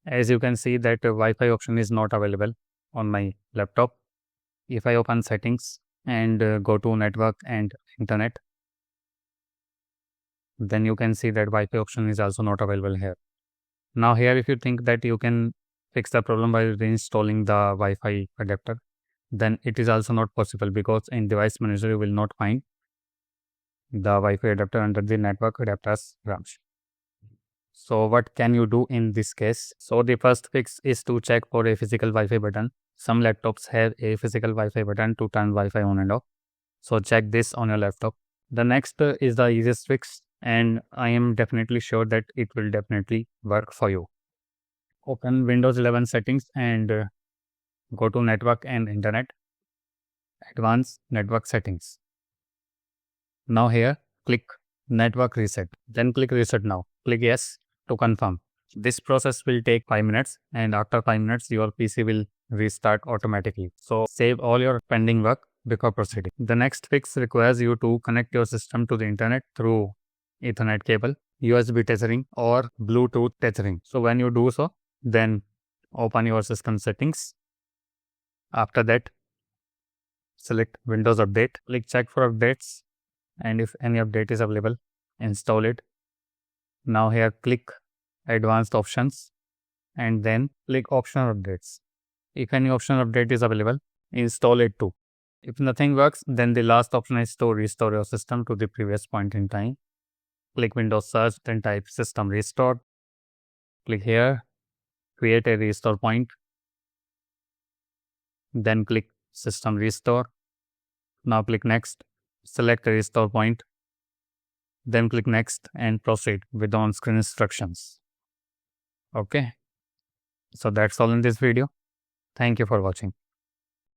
As you can see that Wi-Fi option is not available on my laptop. If I open settings and go to network and internet, then you can see that Wi-Fi option is also not available here. Now here, if you think that you can fix the problem by reinstalling the Wi-Fi adapter, then it is also not possible, because in device manager you will not find the Wi-Fi adapter under the network adapters branch. So what can you do in this case? So the first fix is to check for a physical Wi-Fi button. Some laptops have a physical Wi-Fi button to turn Wi-Fi on and off. So check this on your laptop. The next is the easiest fix, and I am definitely sure that it will definitely work for you. Open Windows 11 settings and go to network and internet, advanced network settings. Now here click network reset, then click reset now. Click yes to confirm. This process will take 5 minutes, and after 5 minutes your PC will restart automatically. So save all your pending work before proceeding. The next fix requires you to connect your system to the internet through Ethernet cable, USB tethering or Bluetooth tethering. So when you do so, then open your system settings. After that, select Windows Update. Click check for updates, and if any update is available, install it. Now here click advanced options and then click optional updates. If any optional update is available, install it too. If nothing works, then the last option is to restore your system to the previous point in time. Click Windows search, then type system restore. Click here, create a restore point. Then click system restore. Now click next, select a restore point. Then click next and proceed with the on-screen instructions. Okay. So that's all in this video. Thank you for watching.